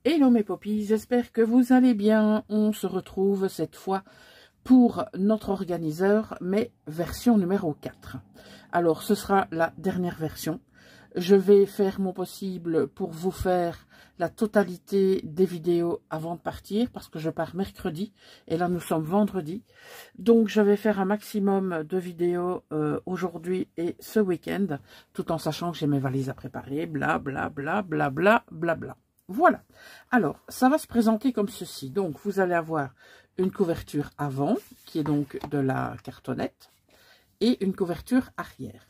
Hello mes poppies, j'espère que vous allez bien. On se retrouve cette fois pour notre organiseur, mais version numéro 4. Alors ce sera la dernière version. Je vais faire mon possible pour vous faire la totalité des vidéos avant de partir, parce que je pars mercredi, et là nous sommes vendredi. Donc je vais faire un maximum de vidéos aujourd'hui et ce week-end, tout en sachant que j'ai mes valises à préparer, bla bla bla bla bla bla bla. Voilà, alors ça va se présenter comme ceci. Donc vous allez avoir une couverture avant, qui est donc de la cartonnette, et une couverture arrière.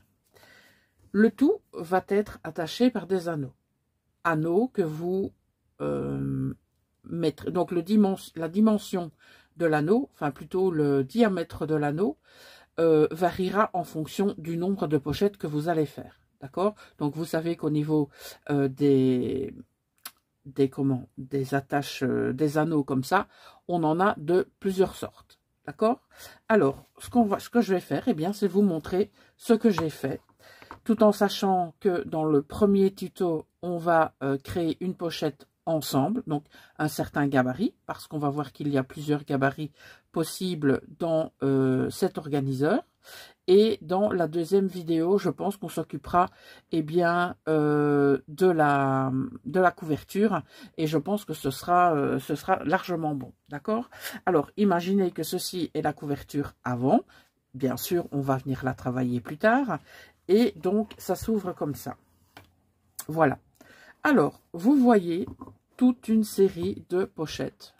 Le tout va être attaché par des anneaux. Anneaux que vous mettrez, donc la dimension de l'anneau, enfin plutôt le diamètre de l'anneau, variera en fonction du nombre de pochettes que vous allez faire. D'accord? Donc vous savez qu'au niveau des attaches, des anneaux comme ça, on en a de plusieurs sortes. D'accord? Alors, ce que je vais faire, eh bien, c'est vous montrer ce que j'ai fait, tout en sachant que dans le premier tuto, on va créer une pochette ensemble, donc un certain gabarit, parce qu'on va voir qu'il y a plusieurs gabarits possibles dans cet organiseur. Et dans la deuxième vidéo, je pense qu'on s'occupera eh bien, de la couverture. Et je pense que ce sera largement bon. D'accord? Alors, imaginez que ceci est la couverture avant. Bien sûr, on va venir la travailler plus tard. Et donc, ça s'ouvre comme ça. Voilà. Alors, vous voyez toute une série de pochettes.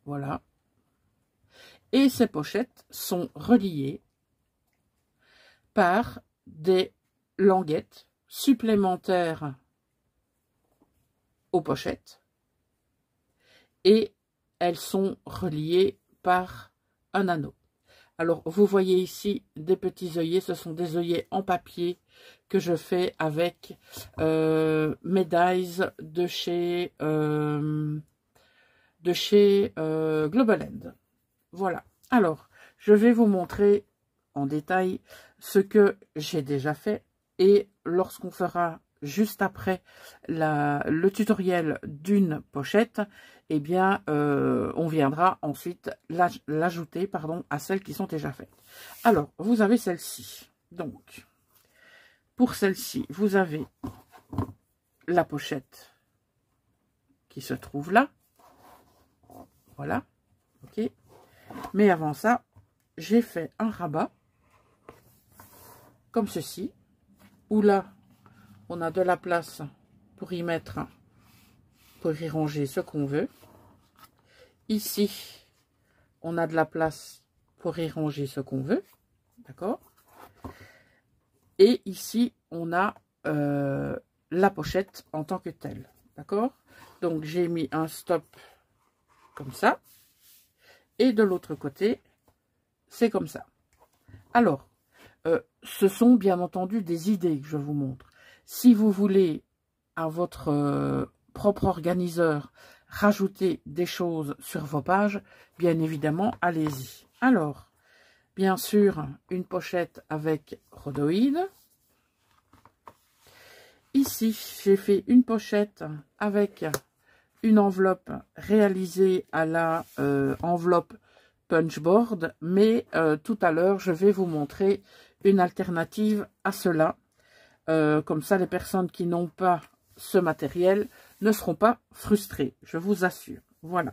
Voilà. Et ces pochettes sont reliées par des languettes supplémentaires aux pochettes. Et elles sont reliées par un anneau. Alors, vous voyez ici des petits œillets. Ce sont des œillets en papier que je fais avec mes dies de chez Global End. Voilà. Alors, je vais vous montrer en détail ce que j'ai déjà fait. Et lorsqu'on fera juste après le tutoriel d'une pochette, eh bien, on viendra ensuite l'ajouter à celles qui sont déjà faites. Alors, vous avez celle-ci. Donc, pour celle-ci, vous avez la pochette qui se trouve là. Voilà. OK. Mais avant ça, j'ai fait un rabat comme ceci, où là, on a de la place pour y mettre, pour y ranger ce qu'on veut. Ici, on a de la place pour y ranger ce qu'on veut. D'accord? Et ici, on a la pochette en tant que telle. D'accord? Donc, j'ai mis un stop comme ça. Et de l'autre côté, c'est comme ça. Alors, ce sont bien entendu des idées que je vous montre. Si vous voulez, à votre propre organiseur, rajouter des choses sur vos pages, bien évidemment, allez-y. Alors, bien sûr, une pochette avec rhodoïde. Ici, j'ai fait une pochette avec une enveloppe réalisée à la enveloppe punchboard, mais tout à l'heure, je vais vous montrer une alternative à cela. Comme ça, les personnes qui n'ont pas ce matériel ne seront pas frustrées, je vous assure. Voilà.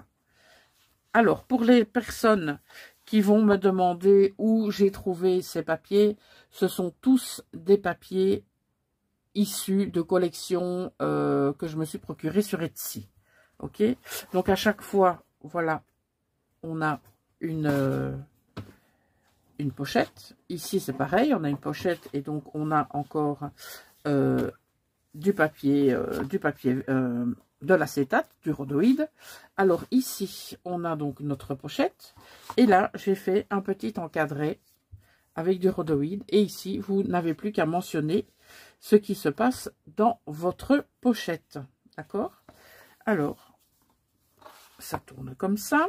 Alors, pour les personnes qui vont me demander où j'ai trouvé ces papiers, ce sont tous des papiers issus de collections que je me suis procuré sur Etsy. Ok? Donc, à chaque fois, voilà, on a une pochette. Ici, c'est pareil, on a une pochette et donc on a encore du papier, de l'acétate, du rhodoïde. Alors ici, on a donc notre pochette. Et là, j'ai fait un petit encadré avec du rhodoïde. Et ici, vous n'avez plus qu'à mentionner ce qui se passe dans votre pochette. D'accord? Alors, ça tourne comme ça.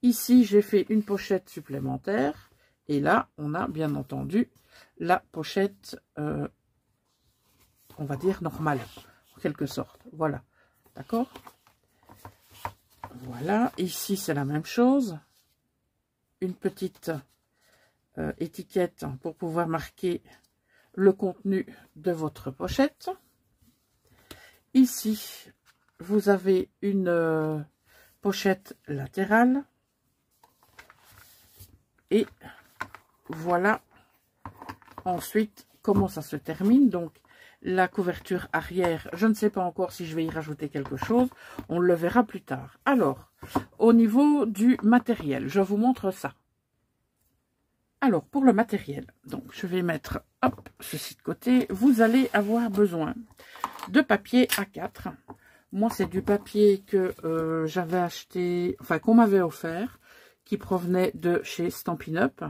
Ici, j'ai fait une pochette supplémentaire. Et là, on a bien entendu la pochette, on va dire, normale, en quelque sorte. Voilà, d'accord? Voilà, ici, c'est la même chose. Une petite étiquette pour pouvoir marquer le contenu de votre pochette. Ici, vous avez une pochette latérale. Et voilà ensuite comment ça se termine. Donc la couverture arrière, je ne sais pas encore si je vais y rajouter quelque chose. On le verra plus tard. Alors, au niveau du matériel, je vous montre ça. Alors, pour le matériel, donc je vais mettre hop, ceci de côté. Vous allez avoir besoin de papier A4. Moi, c'est du papier que j'avais acheté, enfin qu'on m'avait offert, qui provenait de chez Stampin' Up.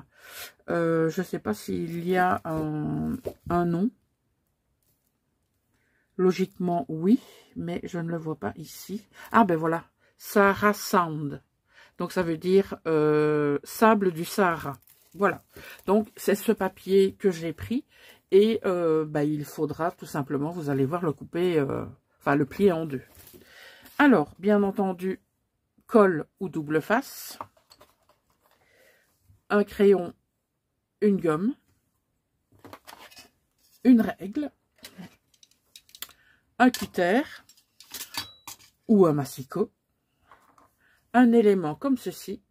Je ne sais pas s'il y a un nom. Logiquement, oui, mais je ne le vois pas ici. Ah, ben voilà, Sahara Sound. Donc, ça veut dire sable du Sahara. Voilà, donc c'est ce papier que j'ai pris. Et il faudra tout simplement, vous allez voir, le couper, enfin le plier en deux. Alors, bien entendu, colle ou double face. Un crayon, une gomme, une règle, un cutter ou un massicot, un élément comme ceci,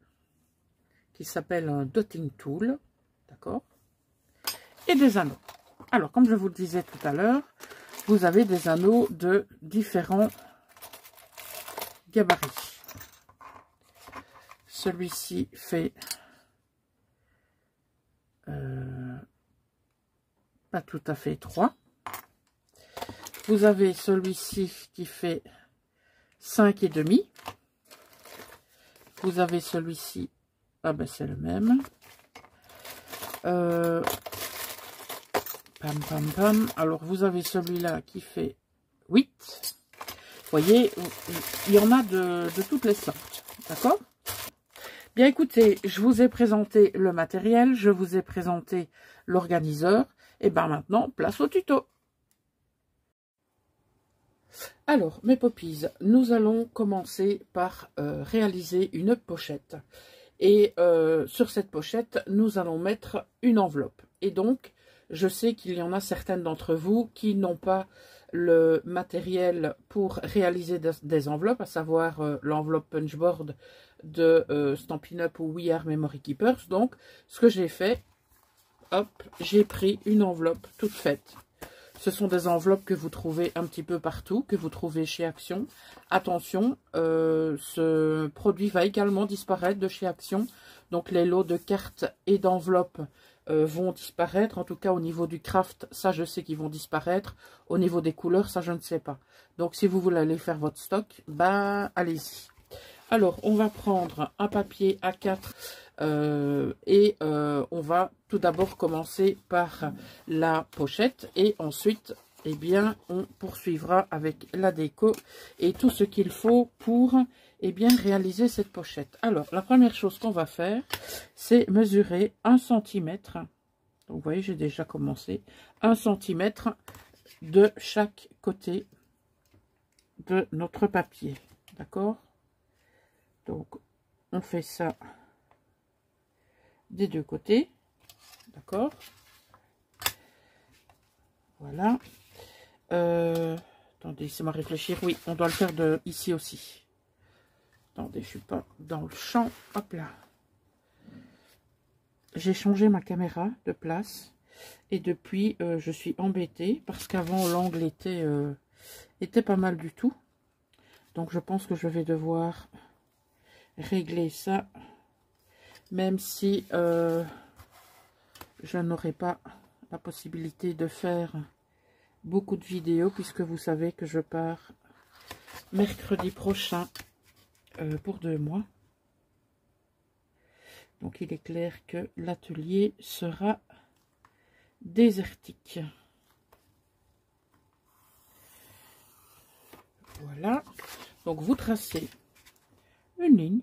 qui s'appelle un dotting tool, d'accord, et des anneaux. Alors, comme je vous le disais tout à l'heure, vous avez des anneaux de différents gabarits. Celui-ci fait pas tout à fait 3. Vous avez celui-ci qui fait 5,5. Vous avez celui-ci, ah ben c'est le même. Pam pam pam. Alors vous avez celui-là qui fait 8. Vous voyez, il y en a de toutes les sortes. D'accord? Bien écoutez, je vous ai présenté le matériel, je vous ai présenté l'organiseur. Et bien maintenant, place au tuto. Alors, mes poppies, nous allons commencer par réaliser une pochette. Et sur cette pochette, nous allons mettre une enveloppe. Et donc, je sais qu'il y en a certaines d'entre vous qui n'ont pas le matériel pour réaliser des enveloppes, à savoir l'enveloppe punchboard de Stampin' Up ou We Are Memory Keepers. Donc, ce que j'ai fait, hop, j'ai pris une enveloppe toute faite. Ce sont des enveloppes que vous trouvez un petit peu partout, que vous trouvez chez Action. Attention, ce produit va également disparaître de chez Action. Donc les lots de cartes et d'enveloppes vont disparaître. En tout cas au niveau du craft, ça je sais qu'ils vont disparaître. Au niveau des couleurs, ça je ne sais pas. Donc si vous voulez aller faire votre stock, ben allez-y. Alors on va prendre un papier A4 et on va tout d'abord commencer par la pochette et ensuite eh bien on poursuivra avec la déco et tout ce qu'il faut pour eh bien réaliser cette pochette. Alors la première chose qu'on va faire, c'est mesurer 1 cm. Donc vous voyez, j'ai déjà commencé 1 cm de chaque côté de notre papier, d'accord? Donc on fait ça des deux côtés, d'accord? Voilà. Attendez, laissez-moi réfléchir. Oui, on doit le faire de ici aussi. Attendez, je suis pas dans le champ. Hop là. J'ai changé ma caméra de place et depuis je suis embêtée parce qu'avant l'angle était pas mal du tout. Donc je pense que je vais devoir régler ça, même si je n'aurai pas la possibilité de faire beaucoup de vidéos, puisque vous savez que je pars mercredi prochain pour 2 mois. Donc il est clair que l'atelier sera désertique. Voilà. Donc vous tracez une ligne.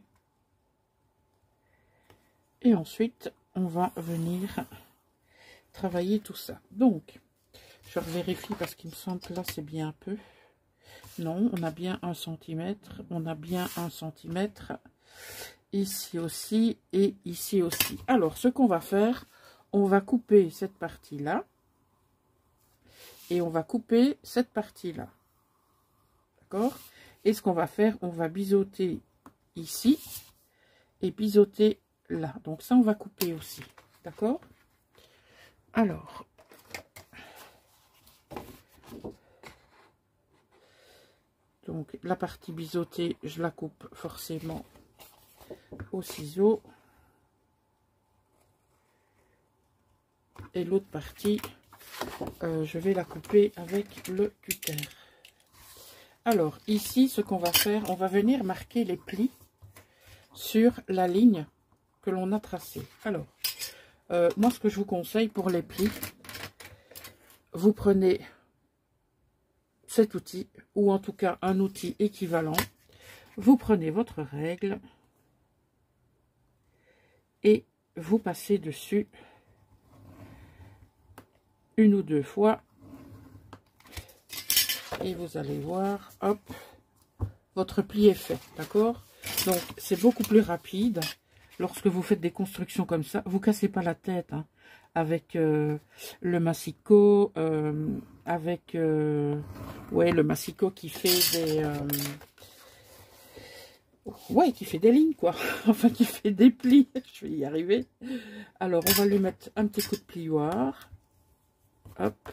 Et ensuite, on va venir travailler tout ça. Donc, je vérifie parce qu'il me semble que là, c'est bien un peu. Non, on a bien 1 cm. On a bien 1 cm. Ici aussi et ici aussi. Alors, ce qu'on va faire, on va couper cette partie-là. Et on va couper cette partie-là. D'accord? Et ce qu'on va faire, on va biseauter ici et biseauter là. Donc ça, on va couper aussi. D'accord? Alors, donc la partie biseautée, je la coupe forcément au ciseau. Et l'autre partie, je vais la couper avec le cutter. Alors, ici, ce qu'on va faire, on va venir marquer les plis sur la ligne que l'on a tracée. Alors, moi, ce que je vous conseille pour les plis, vous prenez cet outil, ou en tout cas un outil équivalent. Vous prenez votre règle et vous passez dessus une ou deux fois. Et vous allez voir, hop, votre pli est fait, d'accord? Donc, c'est beaucoup plus rapide. Lorsque vous faites des constructions comme ça, vous ne cassez pas la tête hein, avec le massicot, avec ouais, le massicot qui fait des ouais, qui fait des lignes quoi. Enfin, qui fait des plis. Je vais y arriver. Alors, on va lui mettre un petit coup de plioir. Hop,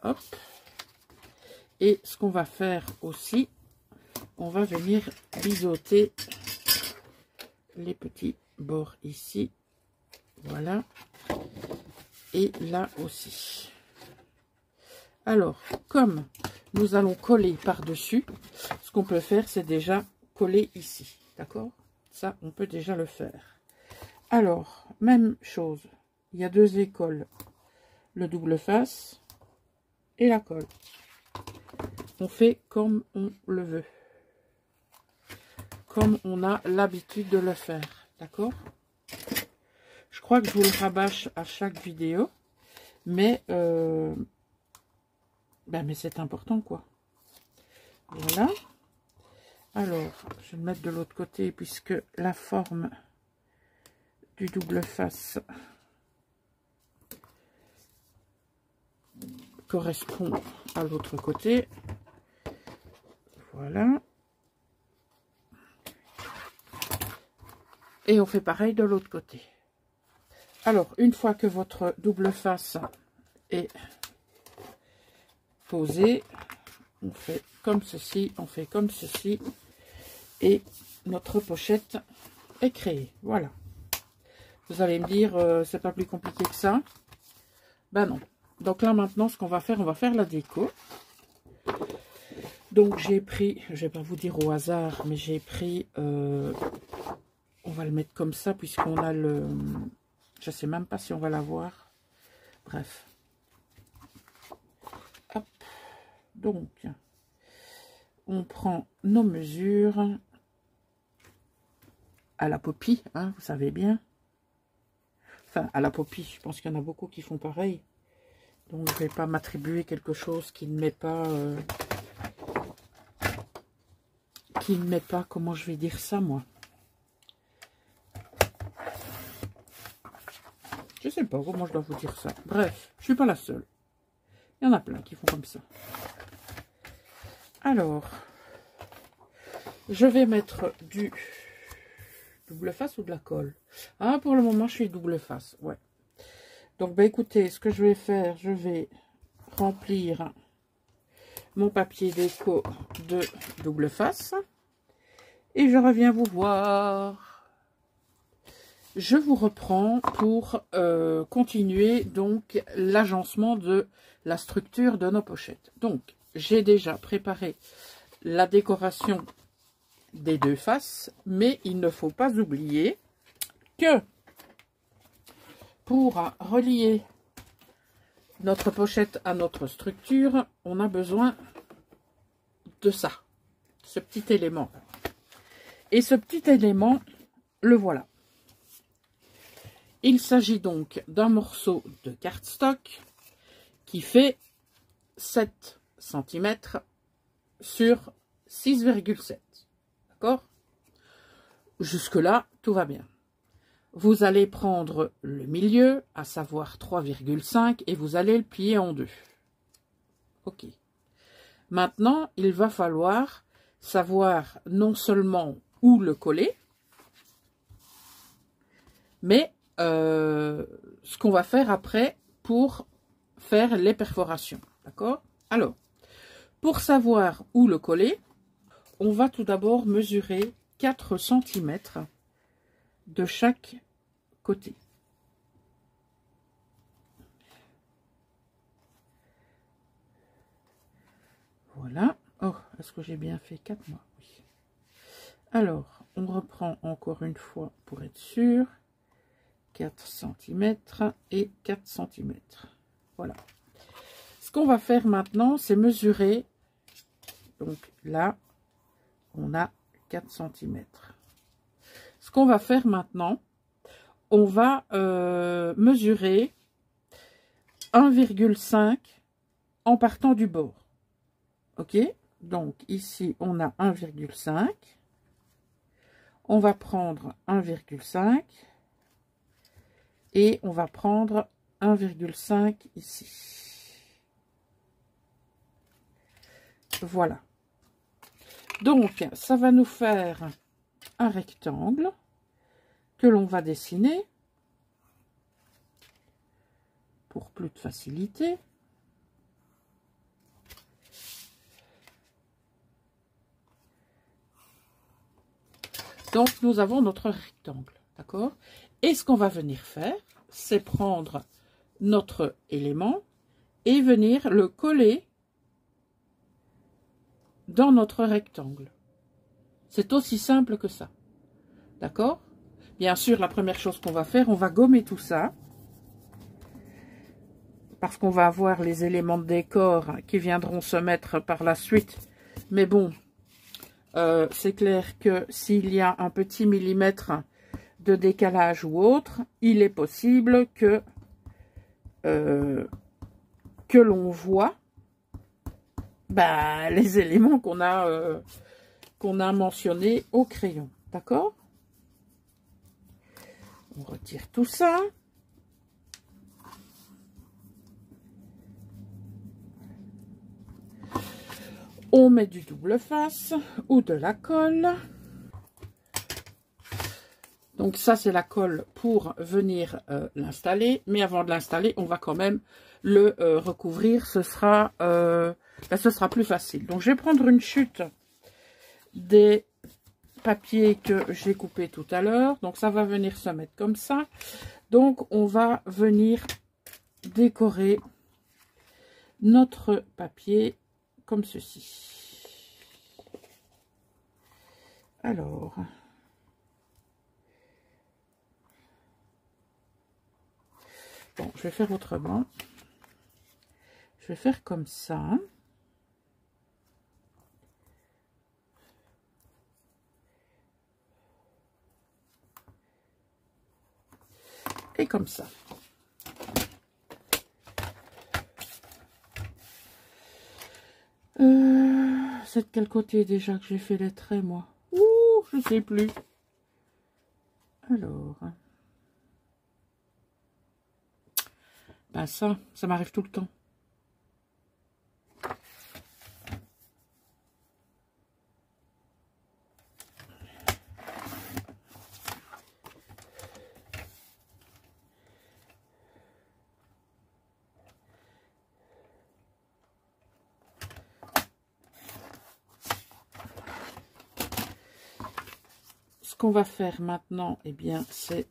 hop. Et ce qu'on va faire aussi, on va venir biseauter les petits bords ici. Voilà. Et là aussi. Alors, comme nous allons coller par-dessus, ce qu'on peut faire, c'est déjà coller ici. D'accord? Ça, on peut déjà le faire. Alors, même chose. Il y a deux écoles. Le double face et la colle. On fait comme on le veut. Comme on a l'habitude de le faire. D'accord? Je crois que je vous le rabâche à chaque vidéo. Mais, mais c'est important, quoi. Voilà. Alors, je vais le mettre de l'autre côté puisque la forme du double face correspond à l'autre côté. Voilà. Et on fait pareil de l'autre côté. Alors, une fois que votre double face est posée, on fait comme ceci, on fait comme ceci. Et notre pochette est créée. Voilà. Vous allez me dire, c'est pas plus compliqué que ça. Ben non. Donc là, maintenant, ce qu'on va faire, on va faire la déco. Donc, j'ai pris, je vais pas vous dire au hasard, mais j'ai pris, on va le mettre comme ça, puisqu'on a le, je sais même pas si on va l'avoir. Bref. Hop. Donc, on prend nos mesures à la Poppy, hein, vous savez bien. Enfin, à la Poppy, je pense qu'il y en a beaucoup qui font pareil. Donc, je ne vais pas m'attribuer quelque chose qui ne m'est pas... comment je vais dire ça, moi. Je sais pas comment je dois vous dire ça. Bref, je suis pas la seule. Il y en a plein qui font comme ça. Alors, je vais mettre du double face ou de la colle. Ah, pour le moment, je suis double face, ouais. Donc, bah, écoutez, ce que je vais faire, je vais remplir mon papier déco de double face. Et je reviens vous voir. Je vous reprends pour continuer donc l'agencement de la structure de nos pochettes. Donc, j'ai déjà préparé la décoration des deux faces, mais il ne faut pas oublier que pour relier notre pochette à notre structure, on a besoin de ça, ce petit élément. Et ce petit élément, le voilà. Il s'agit donc d'un morceau de cardstock qui fait 7 cm sur 6,7. D'accord? Jusque-là, tout va bien. Vous allez prendre le milieu, à savoir 3,5, et vous allez le plier en deux. Ok. Maintenant, il va falloir savoir non seulement où le coller, mais ce qu'on va faire après pour faire les perforations. D'accord? Alors, pour savoir où le coller, on va tout d'abord mesurer 4 cm de chaque côté. Voilà. Oh, est-ce que j'ai bien fait 4 mois? Oui. Alors, on reprend encore une fois pour être sûr. 4 cm et 4 cm. Voilà. Ce qu'on va faire maintenant, c'est mesurer. Donc là, on a 4 cm. Ce qu'on va faire maintenant, on va mesurer 1,5 en partant du bord. Ok? Donc ici, on a 1,5. On va prendre 1,5 et on va prendre 1,5 ici. Voilà. Donc, ça va nous faire un rectangle que l'on va dessiner pour plus de facilité. Donc, nous avons notre rectangle, d'accord? Et ce qu'on va venir faire, c'est prendre notre élément et venir le coller dans notre rectangle. C'est aussi simple que ça, d'accord? Bien sûr, la première chose qu'on va faire, on va gommer tout ça, parce qu'on va avoir les éléments de décor qui viendront se mettre par la suite. Mais bon, c'est clair que s'il y a un petit millimètre de décalage ou autre, il est possible que l'on voit les éléments qu'on a mentionnés au crayon. D'accord? On retire tout ça. On met du double face ou de la colle. Donc ça, c'est la colle pour venir l'installer. Mais avant de l'installer, on va quand même le recouvrir. Ce sera plus facile. Donc je vais prendre une chute des papiers que j'ai coupés tout à l'heure. Donc ça va venir se mettre comme ça. Donc on va venir décorer notre papier comme ceci. Alors, bon, je vais faire autrement. Je vais faire comme ça. Et comme ça. C'est de quel côté déjà que j'ai fait les traits, moi? Ouh, je sais plus. Alors. Ben ça m'arrive tout le temps. Ce qu'on va faire maintenant, eh bien, c'est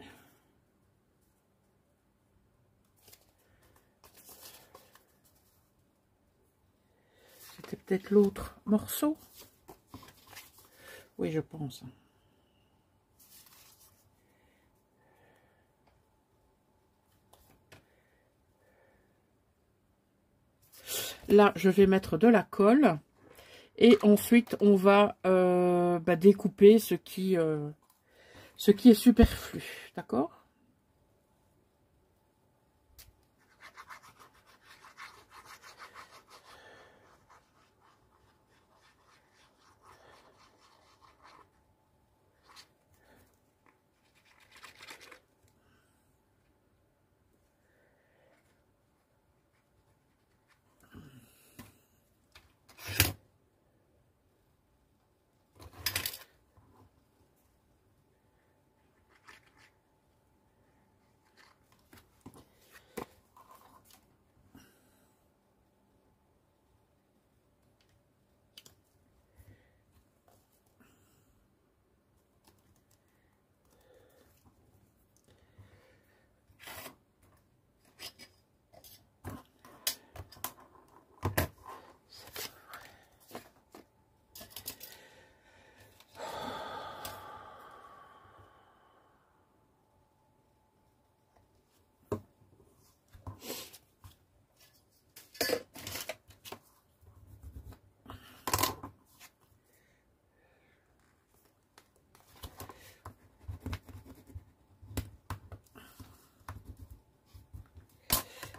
c'était peut-être l'autre morceau. Oui, je pense. Là, je vais mettre de la colle Et ensuite, on va découper ce qui est superflu, d'accord?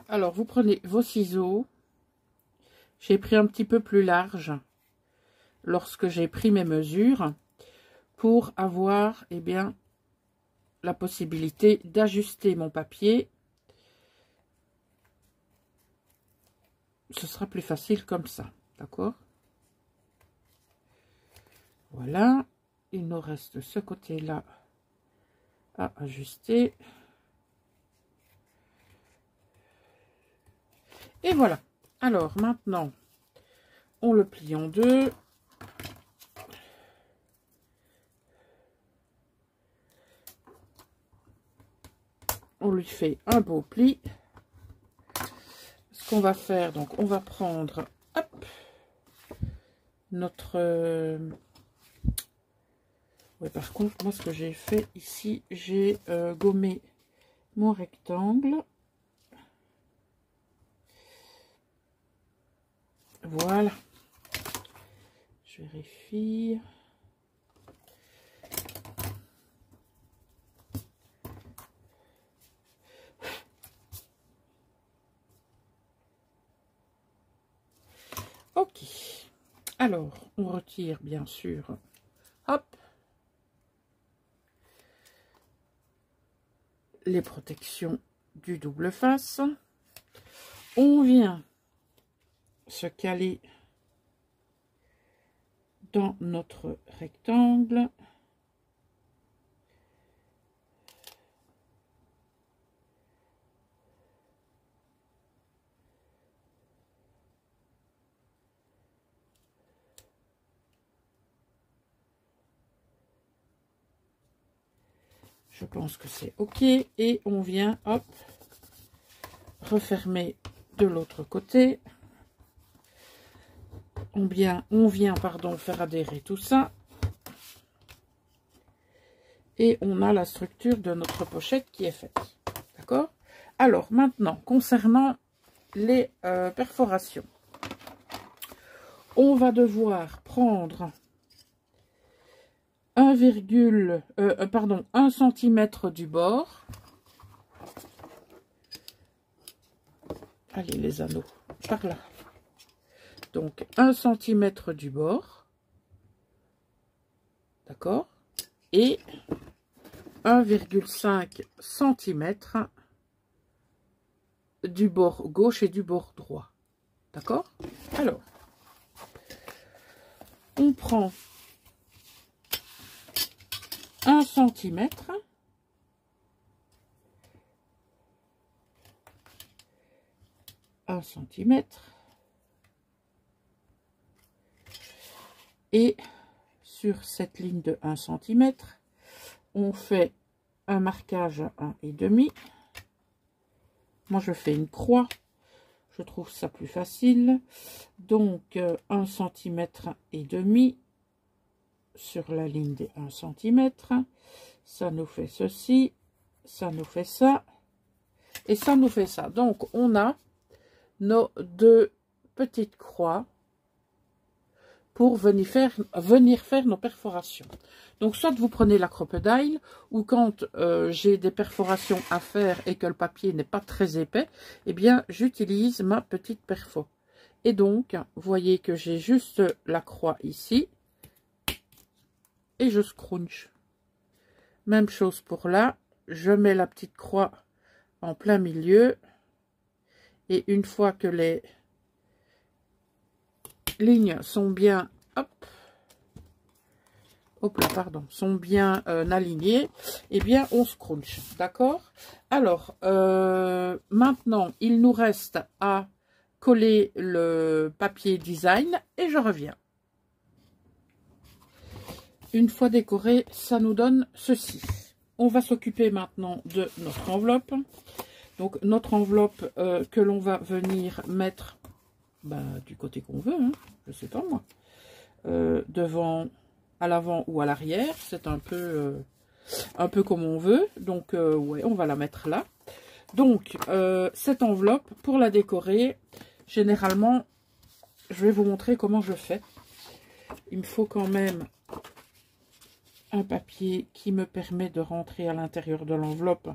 Alors, vous prenez vos ciseaux. J'ai pris un petit peu plus large lorsque j'ai pris mes mesures pour avoir, eh bien, la possibilité d'ajuster mon papier. Ce sera plus facile comme ça, d'accord? Voilà. Il nous reste ce côté-là à ajuster. Et voilà. Alors, maintenant, on le plie en deux. On lui fait un beau pli. Ce qu'on va faire, donc, on va prendre, hop, notre... Ouais, par contre, moi, ce que j'ai fait ici, j'ai gommé mon rectangle. Voilà. Je vérifie. Ok. Alors, on retire bien sûr. Hop. Les protections du double face. On vient se caler dans notre rectangle. Je pense que c'est OK. Et on vient, hop, refermer de l'autre côté. On vient, pardon, faire adhérer tout ça. Et on a la structure de notre pochette qui est faite. D'accord? Alors, maintenant, concernant les perforations. On va devoir prendre 1 cm du bord. Allez, les anneaux, par là. Donc, 1 cm du bord. D'accord? Et 1,5 cm du bord gauche et du bord droit. D'accord? Alors, on prend 1 cm. Et sur cette ligne de 1 cm, on fait un marquage à 1,5. Moi, je fais une croix. Je trouve ça plus facile. Donc, 1 cm et demi sur la ligne des 1 cm. Ça nous fait ceci. Ça nous fait ça. Et ça nous fait ça. Donc, on a nos deux petites croix pour venir faire nos perforations. Donc, soit vous prenez la crocodile, ou quand j'ai des perforations à faire et que le papier n'est pas très épais, eh bien, j'utilise ma petite perfo. Et donc, vous voyez que j'ai juste la croix ici, et je scrunch. Même chose pour là, je mets la petite croix en plein milieu, et une fois que les lignes sont bien, hop là, pardon, sont bien alignées, et bien on scrunch, d'accord? Alors, maintenant, il nous reste à coller le papier design, et je reviens. Une fois décoré, ça nous donne ceci. On va s'occuper maintenant de notre enveloppe. Donc, notre enveloppe que l'on va venir mettre du côté qu'on veut, hein, je sais pas moi. Devant, à l'avant ou à l'arrière, c'est un peu comme on veut. Donc, ouais, on va la mettre là. Donc, cette enveloppe, pour la décorer, généralement, je vais vous montrer comment je fais. Il me faut quand même un papier qui me permet de rentrer à l'intérieur de l'enveloppe.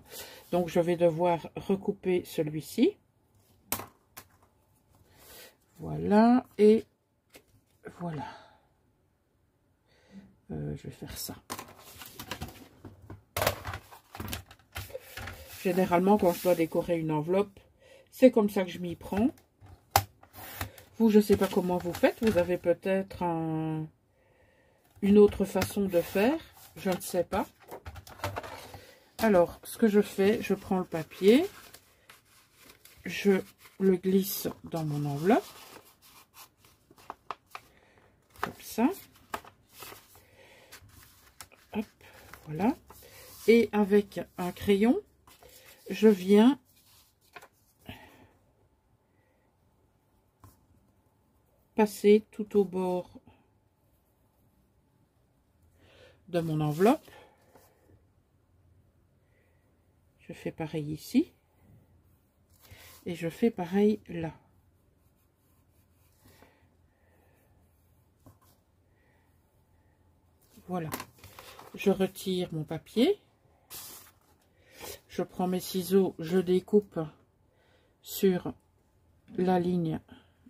Donc, je vais devoir recouper celui-ci. Voilà, et voilà. Je vais faire ça. Généralement, quand je dois décorer une enveloppe, c'est comme ça que je m'y prends. Vous, je ne sais pas comment vous faites. Vous avez peut-être une autre façon de faire. Je ne sais pas. Alors, ce que je fais, je prends le papier. Je le glisse dans mon enveloppe. Comme ça. Hop, voilà. Et avec un crayon, je viens passer tout au bord de mon enveloppe. Je fais pareil ici. Et je fais pareil là. Voilà. Je retire mon papier. Je prends mes ciseaux, je découpe sur la ligne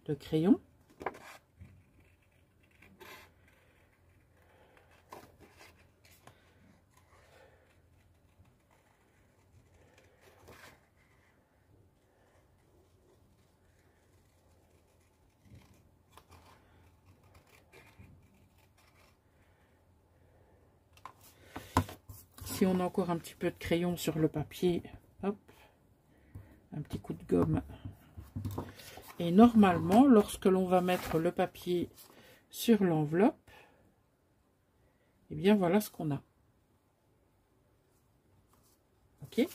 de crayon. Si on a encore un petit peu de crayon sur le papier, hop, un petit coup de gomme. Et normalement, lorsque l'on va mettre le papier sur l'enveloppe, eh bien voilà ce qu'on a. Ok.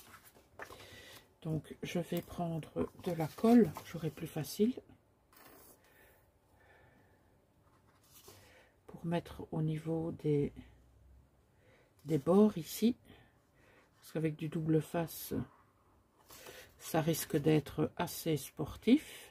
Donc je vais prendre de la colle, j'aurai plus facile. Pour mettre au niveau des bords ici, parce qu'avec du double face ça risque d'être assez sportif.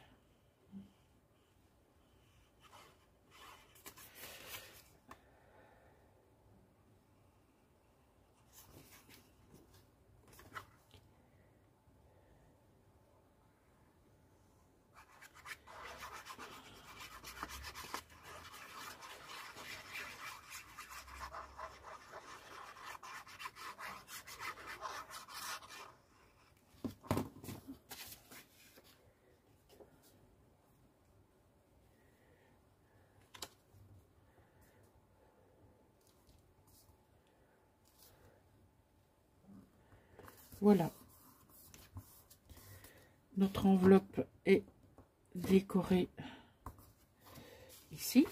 Voilà, notre enveloppe est décorée ici.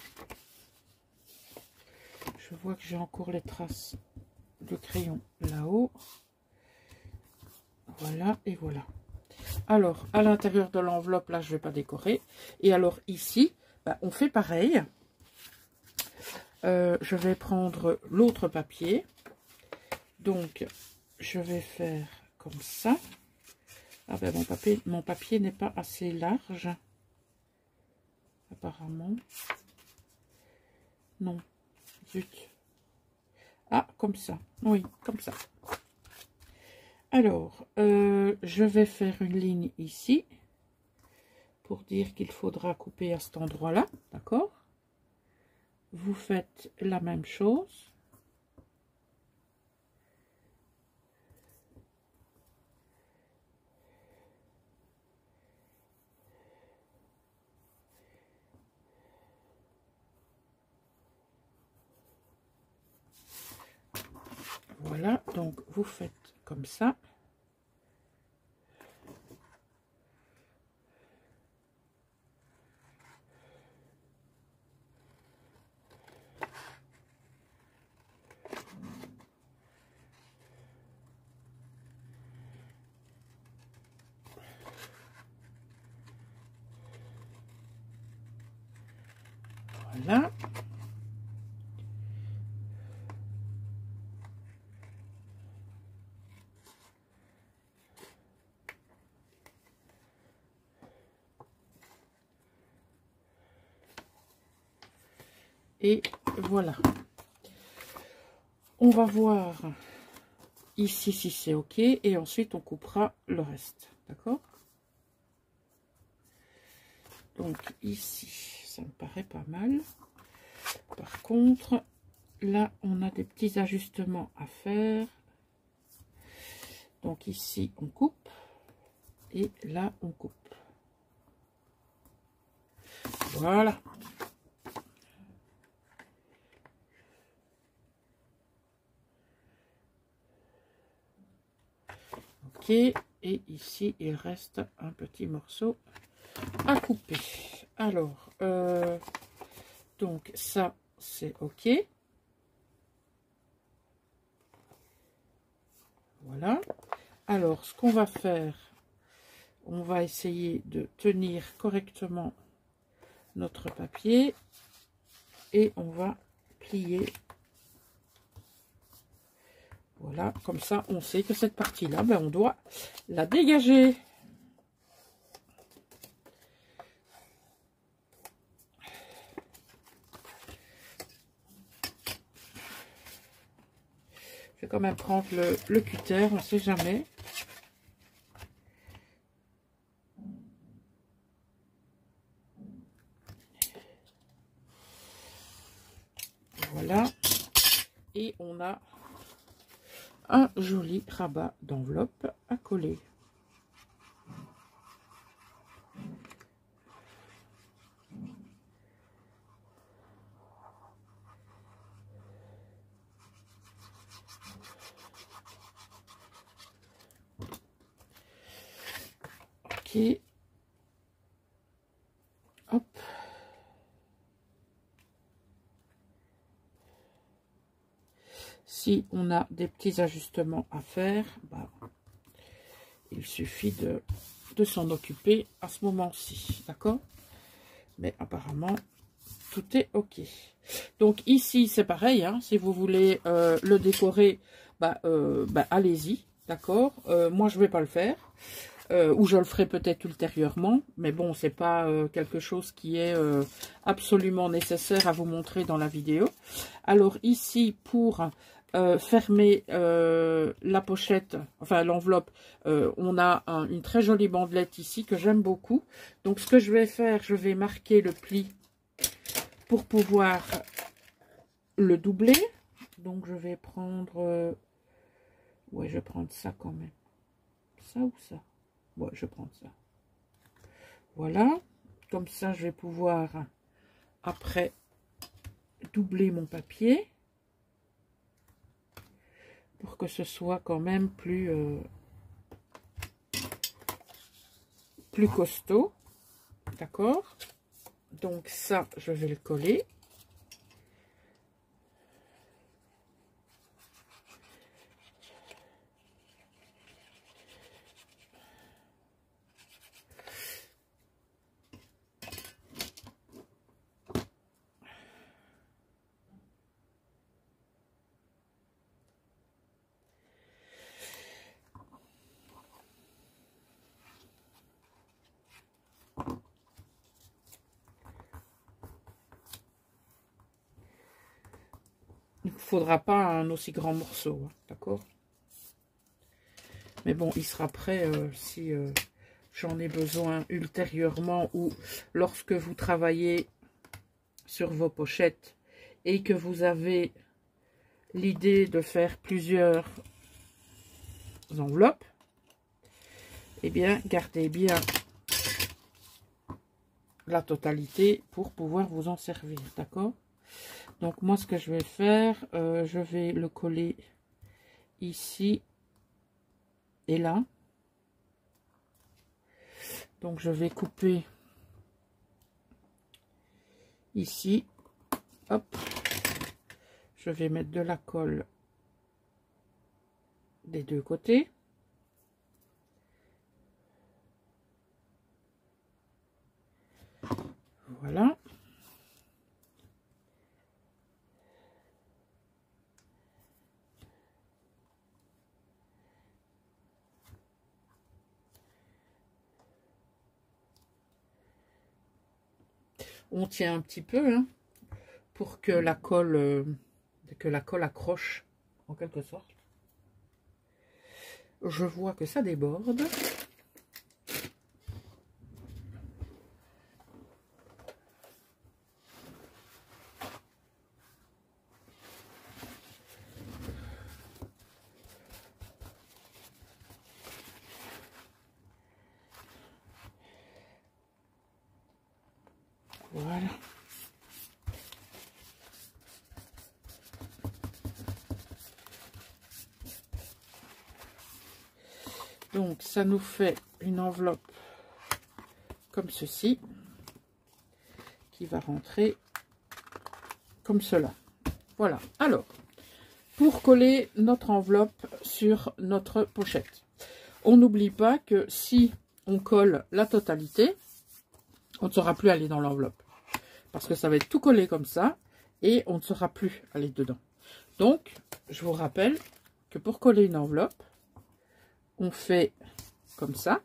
Je vois que j'ai encore les traces de crayon là-haut. Voilà, et voilà. Alors, à l'intérieur de l'enveloppe, là, je ne vais pas décorer. Et alors, ici, on fait pareil. Je vais prendre l'autre papier. Donc, je vais faire comme ça. Ah ben, mon papier n'est pas assez large, apparemment. Non. Zut. Ah, comme ça. Oui, comme ça. Alors, je vais faire une ligne ici pour dire qu'il faudra couper à cet endroit-là, d'accord? Vous faites la même chose. Voilà, donc vous faites comme ça. Voilà. Et voilà. On va voir ici si c'est ok. Et ensuite, on coupera le reste. D'accord? Donc ici, ça me paraît pas mal. Par contre, là, on a des petits ajustements à faire. Donc ici, on coupe. Et là, on coupe. Voilà. Ok. Et ici, il reste un petit morceau à couper. Alors, donc ça, c'est ok. Voilà. Alors, ce qu'on va faire, on va essayer de tenir correctement notre papier et on va plier. Voilà, comme ça, on sait que cette partie-là, ben, on doit la dégager. Je vais quand même prendre le cutter, on ne sait jamais. Voilà. Et on a un joli rabat d'enveloppe à coller. Ok. Hop. Si on a des petits ajustements à faire, bah, il suffit de s'en occuper à ce moment-ci, d'accord? Mais apparemment, tout est ok. Donc ici, c'est pareil, hein, si vous voulez le décorer, bah, allez-y, d'accord? Moi, je vais pas le faire. Ou je le ferai peut-être ultérieurement, mais bon, c'est pas quelque chose qui est absolument nécessaire à vous montrer dans la vidéo. Alors ici, pour fermer la pochette, enfin l'enveloppe, on a une très jolie bandelette ici que j'aime beaucoup. Donc ce que je vais faire, je vais marquer le pli pour pouvoir le doubler. Donc je vais prendre, ouais, je vais prendre ça quand même, ça ou ça. Bon, je vais prendre ça. Voilà. Comme ça, je vais pouvoir, après, doubler mon papier. Pour que ce soit quand même plus costaud. D'accord? Donc ça, je vais le coller. faudra pas un aussi grand morceau, hein, d'accord? Mais bon, il sera prêt si j'en ai besoin ultérieurement ou lorsque vous travaillez sur vos pochettes et que vous avez l'idée de faire plusieurs enveloppes, eh bien, gardez bien la totalité pour pouvoir vous en servir, d'accord? Donc, moi, ce que je vais faire, je vais le coller ici et là. Donc, je vais couper ici. Hop. Je vais mettre de la colle des deux côtés. Voilà. On tient un petit peu hein, pour que la colle accroche en quelque sorte. Je vois que ça déborde. Voilà. Donc, ça nous fait une enveloppe comme ceci, qui va rentrer comme cela. Voilà. Alors, pour coller notre enveloppe sur notre pochette, on n'oublie pas que si on colle la totalité, on ne saura plus aller dans l'enveloppe. Parce que ça va être tout collé comme ça, et on ne saura plus aller dedans. Donc, je vous rappelle que pour coller une enveloppe, on fait comme ça.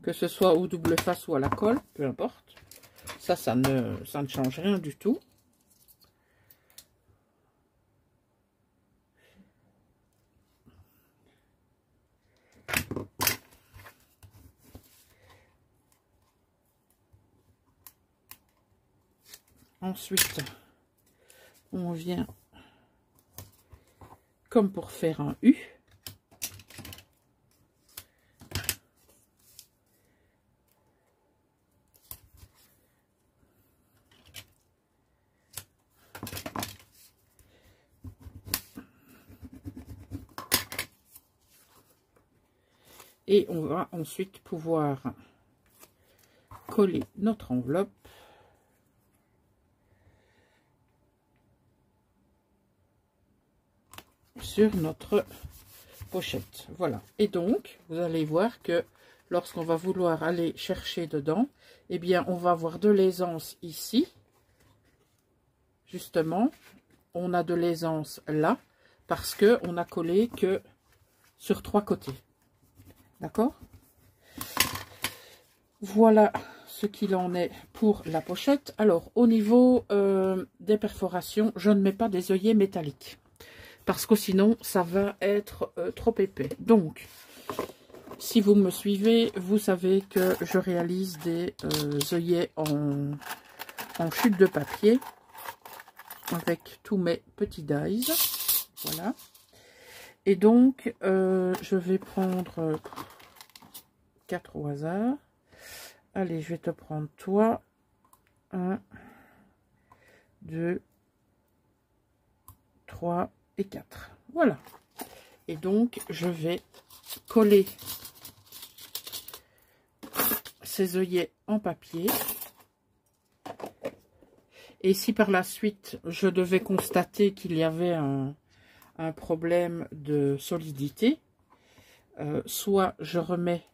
Que ce soit au double face ou à la colle, peu importe. Ça ne change rien du tout. Ensuite, on vient comme pour faire un U. Et on va ensuite pouvoir coller notre enveloppe sur notre pochette. Voilà. Et donc, vous allez voir que lorsqu'on va vouloir aller chercher dedans, eh bien, on va avoir de l'aisance ici. Justement, on a de l'aisance là, parce que on a collé que sur 3 côtés. D'accord? Voilà ce qu'il en est pour la pochette. Alors, au niveau des perforations, je ne mets pas des œillets métalliques. Parce que sinon, ça va être trop épais. Donc, si vous me suivez, vous savez que je réalise des œillets en chute de papier. Avec tous mes petits dies. Voilà. Et donc, je vais prendre 4 au hasard. Allez, je vais te prendre toi. 1, 2, 3 et 4. Voilà. Et donc, je vais coller ces œillets en papier. Et si par la suite, je devais constater qu'il y avait un problème de solidité, soit je remets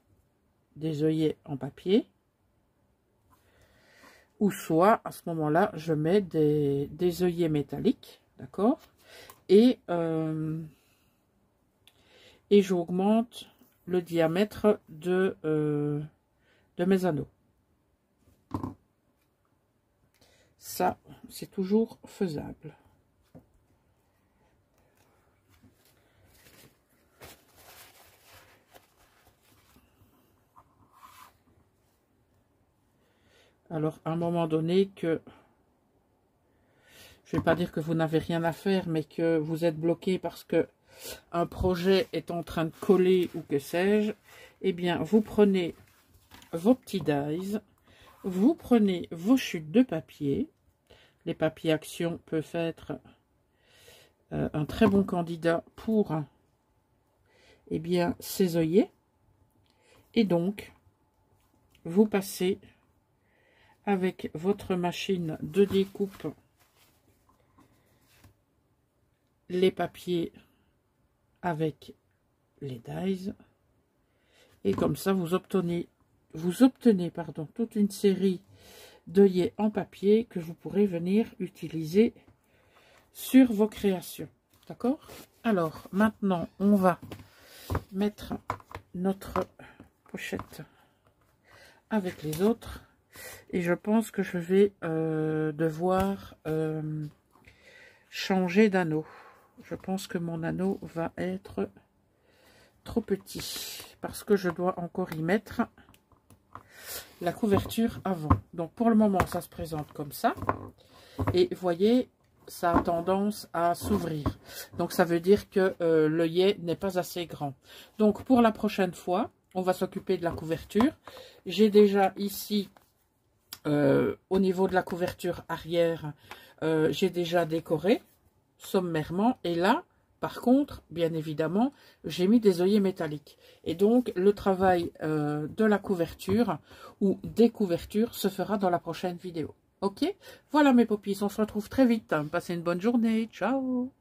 des œillets en papier, ou soit à ce moment-là, je mets des œillets métalliques, d'accord, et j'augmente le diamètre de mes anneaux. Ça, c'est toujours faisable. Alors, à un moment donné que, je ne vais pas dire que vous n'avez rien à faire, mais que vous êtes bloqué parce que un projet est en train de coller ou que sais-je, eh bien, vous prenez vos petits dies, vous prenez vos chutes de papier. Les papiers action peuvent être un très bon candidat pour, eh bien, ces œillets. Et donc, vous passez avec votre machine de découpe les papiers avec les dies. Et comme ça, vous obtenez toute une série d'œillets en papier que vous pourrez venir utiliser sur vos créations. D'accord? Alors, maintenant, on va mettre notre pochette avec les autres. Et je pense que je vais devoir changer d'anneau. Je pense que mon anneau va être trop petit. Parce que je dois encore y mettre la couverture avant. Donc pour le moment, ça se présente comme ça. Et vous voyez, ça a tendance à s'ouvrir. Donc ça veut dire que l'œillet n'est pas assez grand. Donc pour la prochaine fois, on va s'occuper de la couverture. J'ai déjà ici, au niveau de la couverture arrière, j'ai déjà décoré sommairement. Et là, par contre, bien évidemment, j'ai mis des œillets métalliques. Et donc, le travail de la couverture ou des couvertures se fera dans la prochaine vidéo. Ok? Voilà mes poppies, on se retrouve très vite. Passez une bonne journée. Ciao!